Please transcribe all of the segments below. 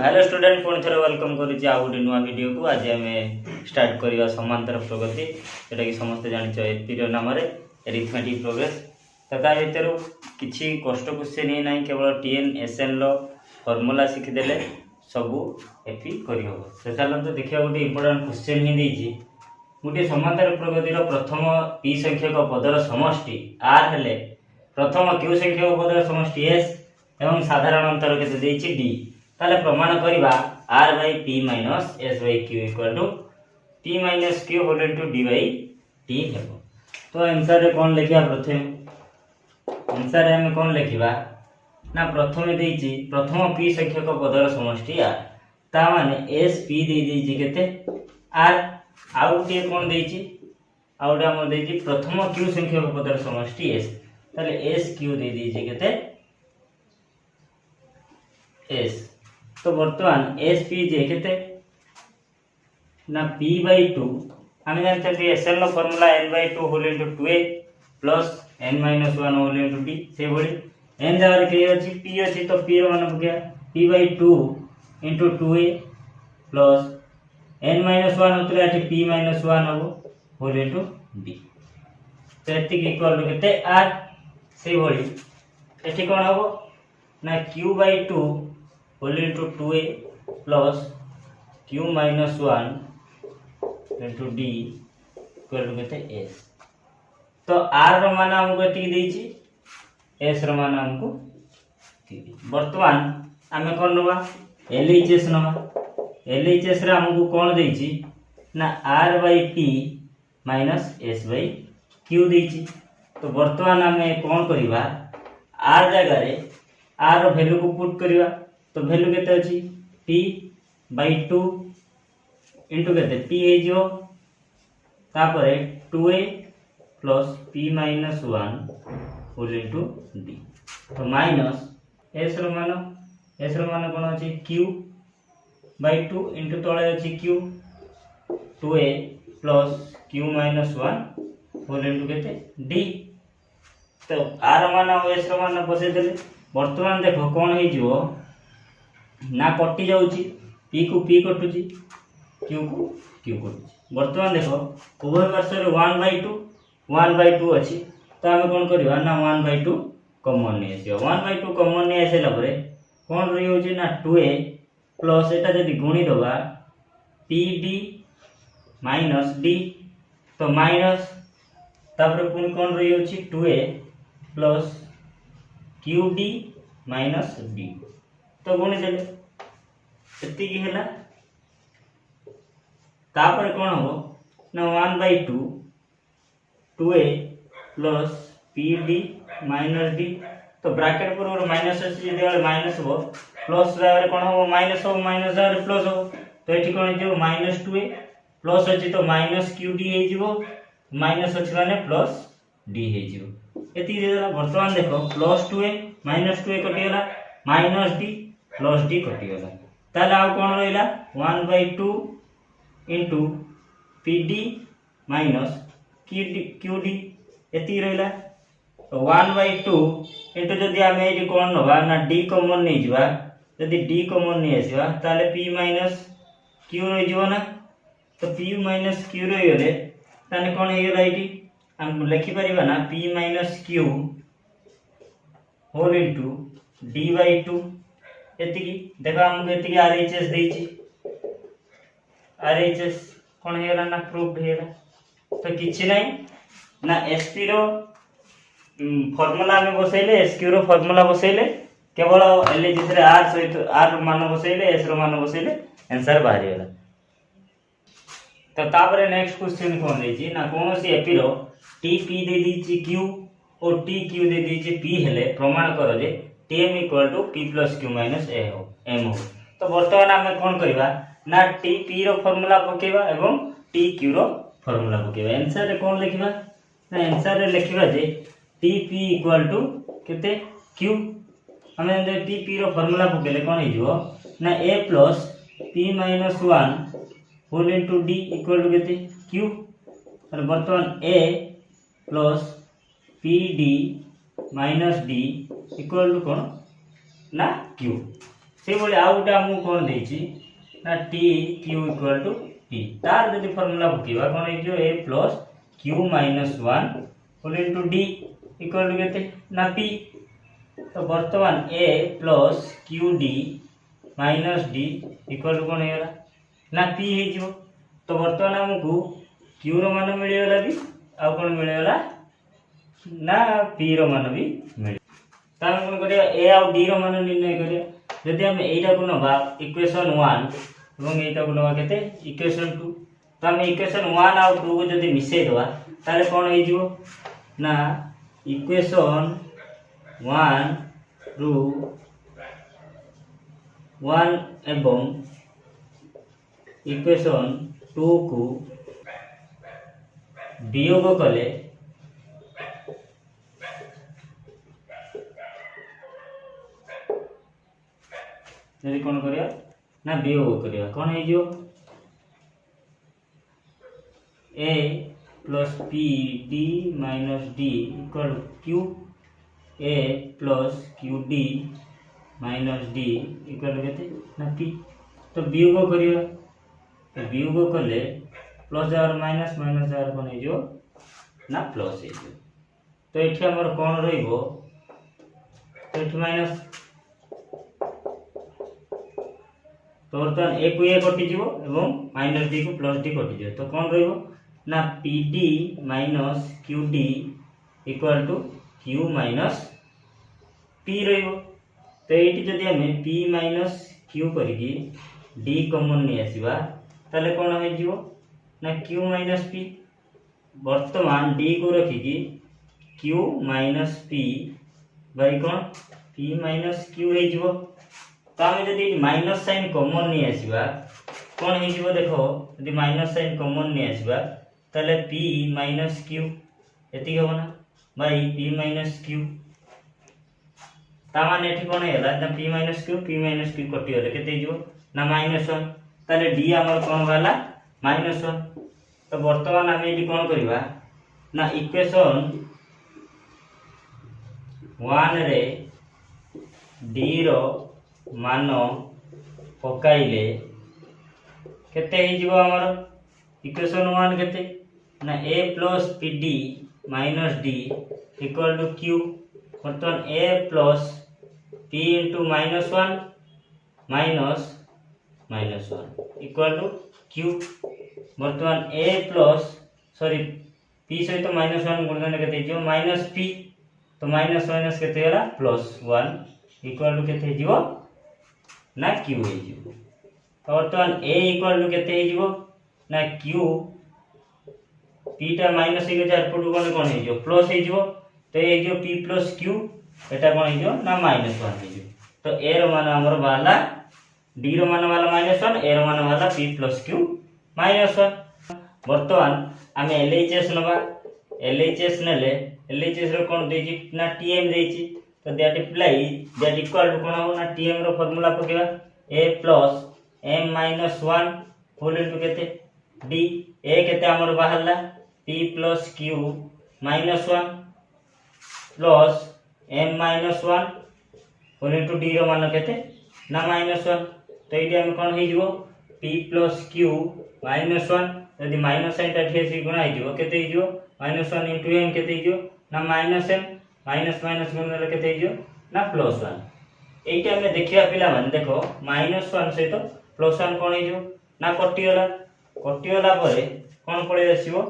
Hello student पुणी थे welcome करुच्ची आ गोटे नुआ वीडियो को आज आम स्टार्ट करवा समांतर प्रगति जोटा कि समस्त जान एपी नाम एरिथमेटिक प्रोग्रेस। तो ता भर किसी कष्ट क्वेश्चन ही ना केवल टीएन एसएन फर्मूला शिखिदेले सबू एपी करहब। तो चलते देखिए गोटे इंपोर्टाट क्वेश्चन ही देती गोटे समांतर प्रगतिर प्रथम पी संख्यक पदर समष्टि आर हेले प्रथम क्यू संख्यक पदर समष्टि एस एवं साधारण अंतर के डी ताले प्रमाण करवा R by P minus S by Q equal to T minus Q whole into D by T है। तो आंसर रे कौन लिखा प्रथम आंसर रे हम कौन लिखा ना प्रथम देइछि प्रथम पी संख्यक पदर समष्टि आर ता माने एस पी दे देइछि केते आर आउ गोटे कौन देइछि आउ गोटे हम देइछि प्रथम क्यू संख्यक पदर समष्टि एस ताले एस क्यू दे देइछि केते एस। तो वर्तमान एस पी जे केते ना पी बाई टू आम जानते S L formula N by two whole into two A plus N minus one whole into D से भाई एन जगह के अच्छी पी अच्छी तो पी मान पकड़ा P by two into two A plus N minus one होता है पी माइनस वन हम होल इंटू डी। तो ये इक्वल टू के आर से भाई ये कौन हम ना Q by two whole into two A plus Q minus one into D equal to के एस। तो आर रो मान हमको ये एस रो मान हमको वर्तमान आम कौन नवा एल एच एस नवा एल एच एस हमको कौन देछि ना R by P minus S by Q देछि। तो वर्तमान आम कौन करवा आर जगह आर वैल्यू को पुट करवा तो वैल्यू केते अछि पी बाई टू इंटू केते पी हो तापरे two A plus P minus one whole into D. तो माइनस एस रो मान कौन अच्छी क्यू बाई टू इंटू तले अच्छी Q two A plus Q minus one whole into केते डी। तो आर मान और एस रो मान बसई देले वर्तमान देखो कौन हो ना कटि जाऊँगी पी को पी कटुची क्यू को क्यू कटुची। वर्तमान देखो उभय पार्श्व वन बाई टू अच्छी तो आम कौन करवा ना वन बाई टू कमन नहीं आस वन बाई टू कमन नहीं आसला कौन रही ना टू ए प्लस एटा जदि गुणी दबा पी डी माइनस डी तो माइनस तापर पुणी कौन रही two A plus Q D minus D तो गुणी देले एति है तापर कौन हम ना one by two two A plus P D minus D. तो ब्रैकेट पर माइनस अच्छी माइनस हम प्लस जगह कौन हम माइनस जगह प्लस हम तो ये कौन हो माइनस टू ए प्लस अच्छी तो माइनस क्यू डी हो माइनस अच्छी माने प्लस डी हो। वर्तमान देख प्लस टू ए कटिगला माइनस डी प्लस डी कटिगला ताले आउ कौन रहा one by two into P D minus Q D ये रहा। तो वन बाई टू इंटू जदि आम ये कौन नवा ना डी कमन नहीं जावा जदि डी कमन नहीं आसवा ताले पी माइनस क्यू रही ना। तो पी माइनस क्यू रहीगले ताने कौन होगा ये आम लिखिपर ना P minus Q whole into D by two एति देख आमको ये आर एच एस देछि आर एच एस कौन होगा ना प्रूफ होगा। तो किसी ना ना एस पी रो फर्मूला आम बसैले एस क्यू रो फर्मूला बसैले केवल एल एच एस आर सहित आर मान बसैले एस रो मान बसैले आंसर बाहरी गला। तो तापर नेक्स्ट क्वेश्चन कौन देछि ना कौन सी एपी रो टी पी दे दीछि क्यू और टी क्यू दे दीछि पी हेले प्रमाण करो जे TM equal to P plus Q minus M हो। तो बर्तमान आम कौन करवा ना टी पी रो फॉर्मूला पकेबा एवं टी क्यू रो फॉर्मूला पकेबा। आंसर रे कौन लिखिबा ना आंसर रे लिखिबा जे टी पी इक्वल टू केते क्यू हम टी पी रो फॉर्मूला पकेले कौन हो ना A plus P minus one whole into D equal to केते क्यू। बर्तमान A plus P D minus D equal to कौन ना क्यू। से बोले आउ गोटे आमको कौन देछि ना T Q equal to T तार जदि फार्मूला पकेबा कौन हे जो a plus q minus 1 whole into d equal to केते ना p। तो वर्तमान a plus Q D minus D equal to कौन हेला ना p हे जो। तो वर्तमान हमको q रो मान मिलगला भी आ कौन मिलगला ना p रो मान भी मिल। तो हम कौन करिया a आ d रो मान निर्णय करिया यदि हम एटा को नबा इक्वेशन 1 এবং एटा को नबा केते इक्वेशन 2। तो हम इक्वेशन 1 आ 2 को जदि मिसै दवा ताले कौन हे जो ना इक्वेशन 1 रु 1 एवं इक्वेशन 2 को वियोग कले यदि कौन करिया ना वियोग करिया कौन है जो a plus p d minus d equal q a plus q d minus d equal केते ना p। तो वियोग करिया तो वियोग कले plus R minus minus R कौन है जो ना प्लस है जो। तो एठी हमर कौन रहिबो तो एठी माइनस तो बर्तमान ए को ए कटि जीवो एवं माइनस डी को प्लस डी कटि जीवो। तो कौन रहिबो ना pd minus qd equal to q minus p रहिबो। तो एठी जदि हमें p माइनस q करिकि d कॉमन नि आसीबा ताले कोन हो जीवो ना q माइनस p। वर्तमान d को रखिकि q माइनस p बाई कोन p माइनस q हे जीवो। तो आम जदि माइनस साइन कॉमन नहीं आसीबा कौन हे जीवो देखो यदि माइनस साइन कॉमन नहीं आसीबा ताले p माइनस q एति हो ना बाई p माइनस q। ता माने एठी कोन हेला ना p माइनस q कटि होले केते जीवो ना माइनस 1 ताले d हमर कोन वाला माइनस 1। तो वर्तमान हम एठी कोन करिबा ना इक्वेशन 1 रे d रो मान पकाइले केते हे जीवो हमर इक्वेशन 1 केते ना a plus pd minus d equal to q। मतलब a plus p into minus 1 minus minus 1 equal to q। वर्तमान a प्लस सॉरी p सहित माइनस 1 गुणन केते जीवो माइनस p। तो माइनस माइनस केते होला प्लस 1 इक्वल टू केते जीवो ना q हे जीवो। तो वर्तमान a इक्वल टू केते हे जीवो ना q p टा माइनस हे चार पटु कोन हे जीवो प्लस हे जीवो। तो ए जो p प्लस q एटा कोन हे जीवो ना माइनस 1 हे जीवो। तो a रो मान हमर वाला d रो मान वाला माइनस 1 a रो मान वाला p प्लस q माइनस 1। वर्तमान आमे LHS नबा LHS नेले LHS रो कोन देजी ना tm देजी। तो that imply that equal to कोन हो ना tm रो फार्मूला पकेबा a plus m minus 1 whole into केते d a केते हमर बाहरला p plus q minus 1 plus m minus 1 whole into d रो मान केते ना माइनस 1। तो एटी हम कोन हे जीवो p प्लस q माइनस 1 यदि माइनस साइन टा ठेसी गुणा हे जीवो केते हे जीवो माइनस 1 इनटू m केते हे जीवो ना माइनस m माइनस माइनस गुणन ले केते हे जीवो ना प्लस 1। एटी हमें देखिया पिला मन देखो माइनस 1 सहित प्लस 1 कोन हे जीवो ना कटियोला परे कोन पळे आसीबो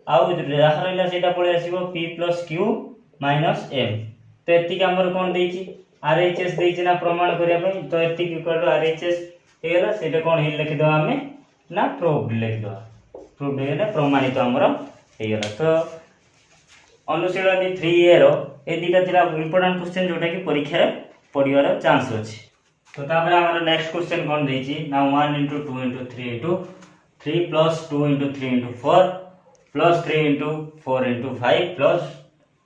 आउ राह रहला सेटा पळे आसीबो p plus q minus m। तो एतिक हमर कोन देछि RHS देछि ना प्रमाण करिया पई। तो एतिक इक्वल टू RHS हेला सेटा कोन हे लिखि दो हमें ना प्रूव्ड लिखि दो प्रूव्ड हेला प्रमाणित हमर हेला। तो अनुशीलनी 3a रो ए दिटा थिला इंपोर्टेंट क्वेश्चन जोटा कि परीक्षा रे पडियार चांस अछि। तो तापर हमर नेक्स्ट क्वेश्चन कोन देछि ना 1 * 2 * 3 * 3 + 2 * 3 * 4 + 3 * 4 * 5 +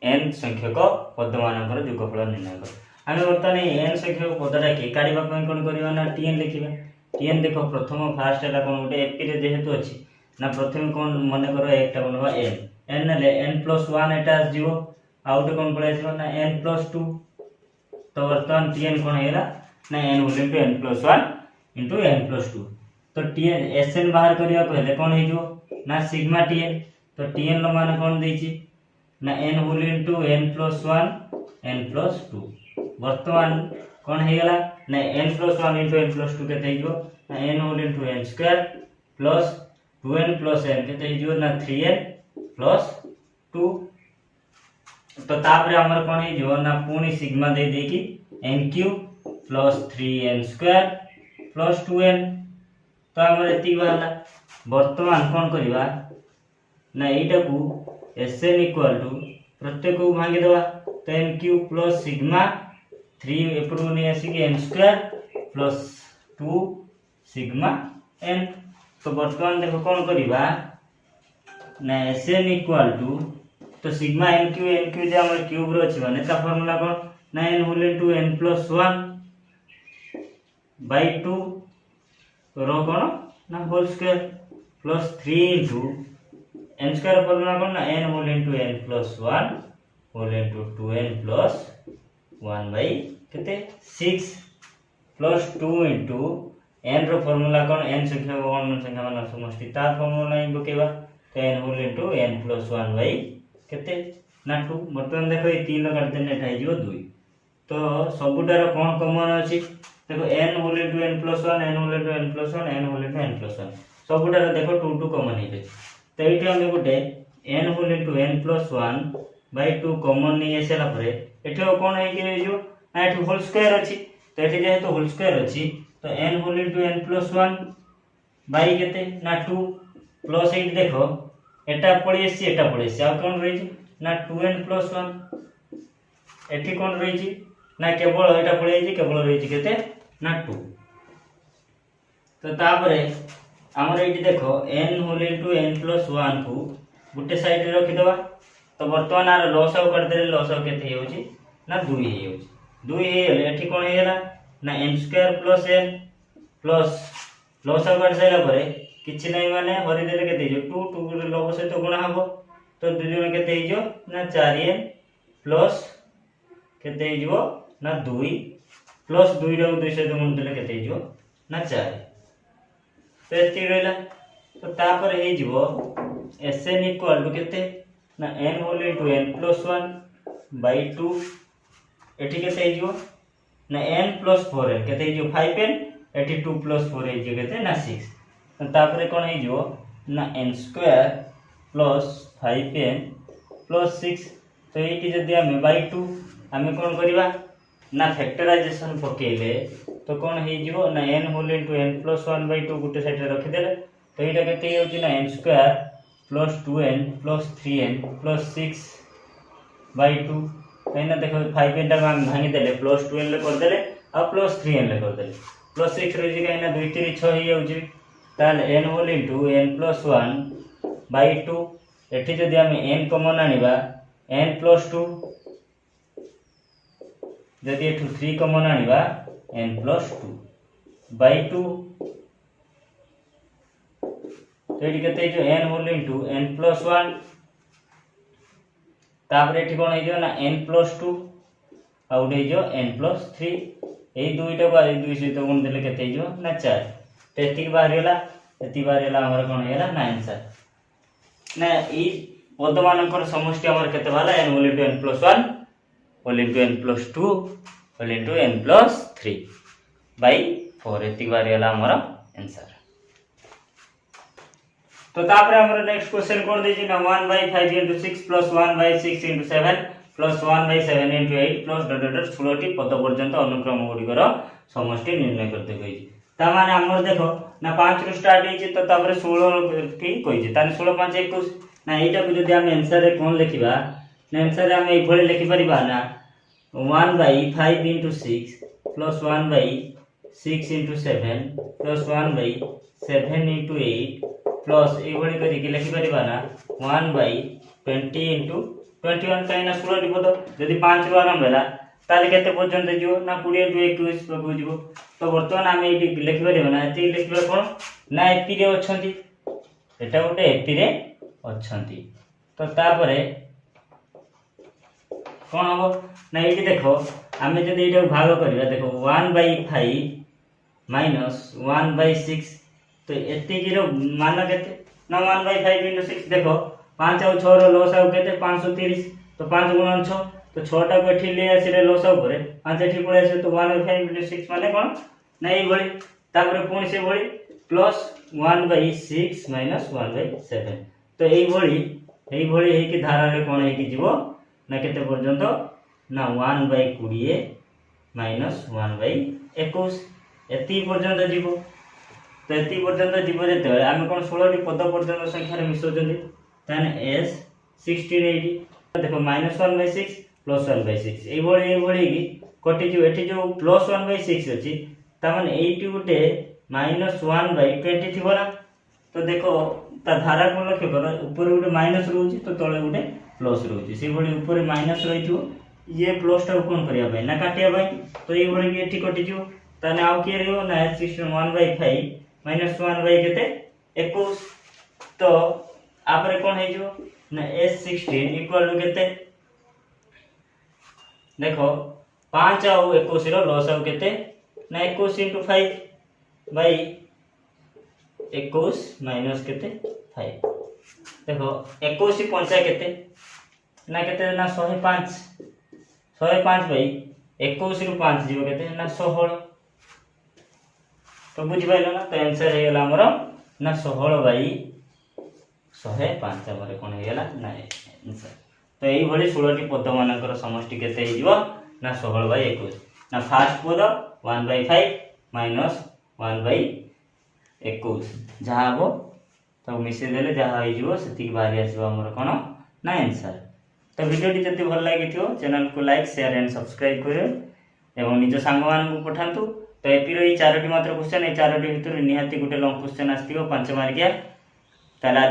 n संख्यक पदमानकर जोगफल निर्णय कर। आमे वर्तमान n संख्यक पदटा के काढिबा पय कोन करिवा ना tn लिखिबा। tn देखो प्रथम फास्ट एला कोन उठे fp रे जेहेतु अछि ना प्रथम कोन मने करो एकटा बनवा n ले n + 1 एटा जीवो आउट कोन पळे आसीबा ना n + 2। तो वर्तमान tn कोन हेला ना n whole into n plus 1 into n plus 2 तो tn Sn बाहर करिया को हेले कोन हे जो ना सिग्मा tn तो tn लो मान कोन देछि ना n whole into n plus 1 n plus 2 वर्तमान कोन हे गेला ना n plus 1 into n plus 2 केते हिजो ना n whole into n square plus 2n plus n केते हिजो ना 3n प्लस 2 तो तापर हमर कोन हे जो ना पूनी सिग्मा दे दे की n cube plus 3n square plus 2n तो हमर एति बाहला वर्तमान कोन करिवा ना एटा को Sn इक्वल टू प्रत्येक को भांगी देबा तो n क्यूब प्लस सिग्मा 3 एपडू ने आसी के n square plus 2 sigma n तो वर्तमान देखो कोन करिवा ना Sn इक्वल टू तो सिग्मा n क्यू जे हमर क्यूब रो अछि माने ता फार्मूला कोन ना n whole into n plus 1 by 2 रो कोन ना whole square plus 3 into n square formula कोन ना n whole into n plus 1 whole into 2n plus 1 by केते 6 प्लस 2 इनटू n रो फार्मूला कोन n संख्या वन संख्या मान समष्टि ता फार्मूला इन बकेबा तो n whole into n plus 1 by केते ना 2 बर्तमान देखो ए 3 लो काट देने ठाई जिवो 2 तो सबुटार कोन कॉमन अछि देखो n whole into n plus 1 n whole into n plus 1 n whole into n plus 1 सबुटार देखो 2 2 कॉमन हे तो एठी हम गुटे n whole into n plus 1 by 2 common नै एसेला परे एठी कोन हे कि जो ना एठी होल स्क्वायर अछि तो एठी जे तो होल स्क्वायर अछि तो n whole into n plus 1 by केते ना 2 प्लस 8 देखो एटा पड़ी एसी एटा पड़ी एसी आ कोन रही ना 2n प्लस 1 एठी कोन रही ना केवल एटा पड़ी आइछि केवल रही केते ना 2 तो तापरे हमर एठी देखो n whole into n plus 1 को गुटे साइड रे रखि देबा तो वर्तमान आर लॉस आउट कर देले लॉस आउट केते होउछि ना 2 हे होउछि 2 हे हेले एठी कोन हे गेला ना n square plus n plus loss out कर साइला परे किछि नै माने हरि देले केते जो 2 2 रे लॉस सहित गुणा हबो तो दुई जण केते हिजो ना 4n प्लस केते हिजो ना 2 प्लस 2 रे 2 सहित गुण देले केते हिजो ना 4 तो एति रहला तो तापर हे जिवो Sn इक्वल टू केते ना n whole into n plus 1 by 2 एठी केते हिजो ना n प्लस 4n केते हिजो 5n एठी 2 प्लस 4 हिजो केते ना 6 तो तापर कोन हिजो ना n square plus 5n plus 6 तो एठी जदी हम बाय 2 हमें कोन करिवा ना फैक्टराइजेशन पकेले तो कोन हे जिवो ना n whole into n plus 1 by 2 गुटे साइड रे रखि देले तो एटा केते होची ना n square plus 2n plus 3n plus 6 by 2 कहिना देखो 5n टा हम भांगी देले प्लस 2n ले कर देले आ प्लस 3n ले कर देले प्लस 6 रही कहिना 2 3 6 हे होची ताले n whole into n plus 1 by 2 एठी जदी हम n कॉमन आनिबा n प्लस 2 जदी एठू 3 कॉमन आनिबा n प्लस 2 बाय 2 तो एठी केते जो n whole into n plus 1 तापर एठी कोन हे जो ना n प्लस 2 आ उडे जो n प्लस 3 एई दुईटा को एई दुई सहित गुण देले केते जो ना 4 तो एति बाहर गेला एति बाहर गेला हमर कोन हेला ना आंसर ना ई पद मानकर समष्टि हमर केते वाला n whole into n plus 1 whole into n plus 2 whole into n plus 3 by 4 एति बाहर गेला हमर आंसर तो तापर हमर नेक्स्ट क्वेश्चन कोन देछि ना 1/5 into 6 plus 1/6 into 7 plus 1/7 into 8 plus dot dot 16 पद पर्यंत अनुक्रम गुडी कर समष्टि निर्णय करते कहि ता माने हमर देखो ना 5 रु स्टार्ट हेछि तो तापर 16 की कहि ताने 16 5 21 ना एटा को जदी हम आंसर रे कोन लिखिबा ना आंसर रे हम एई भले लिखि परिबा ना 1/5 into 6 plus 1/6 into 7 plus 1/7 into 8 plus ए भली करी के लिखि परिबा ना 1/20 into 21 काइना 16 पद जदी 5 रु आरंभ होला ताले केते पर्यंत जिवो ना 20 टू 21 पकु जिवो तो वर्तमान हम एटी लिखि परिबा ना एती लिखिबा कोन ना एपी रे अछंती एटा गोटे एपी रे अछंती तो तापरे कोन हबो ना एटी देखो आम जब ये भाग करवा देख 1/5 माइनस 1/6 तो एतिकीर मान के ना 1/5 × 6 देख 5 और 6 लस आउ के 530 तो 5 × 6 तो 6 टाक एठी ले आसिले लस आउ करे 5 एठी पळे आसे तो 1/5 × 6 माने कोन ना एई भली तापर पुणी से भली प्लस 1/6 माइनस 1/7 तो एई भली हे कि धारा रे कोन हे कि जीवो ना केते पर्यंत ना 1/20 माइनस 1/21 एति पर्यंत जीवो तो एति पर्यंत जीव जेते आमे कोन 16 टी पद पर्यंत संख्या रे मिसोजंदी ताने s 1680 देखो -1/6 प्लस 1/6 एई भली कि कटि जो एठी जो प्लस 1/6 अछि ता माने एठी गुटे -1/20 थिबो ना तो देखो ता धारा को लक्ष्य करो ऊपर गुटे माइनस रहउची तो तळे गुटे प्लस रहउची से भली ऊपर माइनस रहिथिबो ये प्लस टा कोन करिया भाई ना काटिया भाई तो एई भली एठी कटि जो ताने आउ के रहइबो ना 1/5 माइनस 1 बाय केते 21 तो आपरे कोन हे जो ना s16 इक्वल टू केते देखो 5 और 21 रो लॉस आउ केते ना 21 * 5 बाय 21 माइनस केते 5 देखो 21 5 केते ना 105 बाय 21 ରୁ 5 जीव केते ना 16 तो बुझी पाइलो ना तो आंसर हे गेला हमरो ना 16 बाई 105 हमरे कोन हे गेला ना आंसर तो एई भली 16 टी पद मानकर समष्टि केते हे जीवो ना 16 बाई 21 ना फर्स्ट पद 1/5 माइनस 1/21 जहा हो तो मिसे देले जहा हे जीवो सेति बाहरी आसीबो हमर कोन ना आंसर तो वीडियो टी जति भल लागिथियो चैनल को लाइक शेयर एंड सब्सक्राइब करियो एवं निज सांग मान को पठांतु तो एपी रो 4टी मात्र क्वेश्चन ए 4टी भितर निहाती गुटे लॉन्ग क्वेश्चन आस्तिबो 5 मार्किया ताला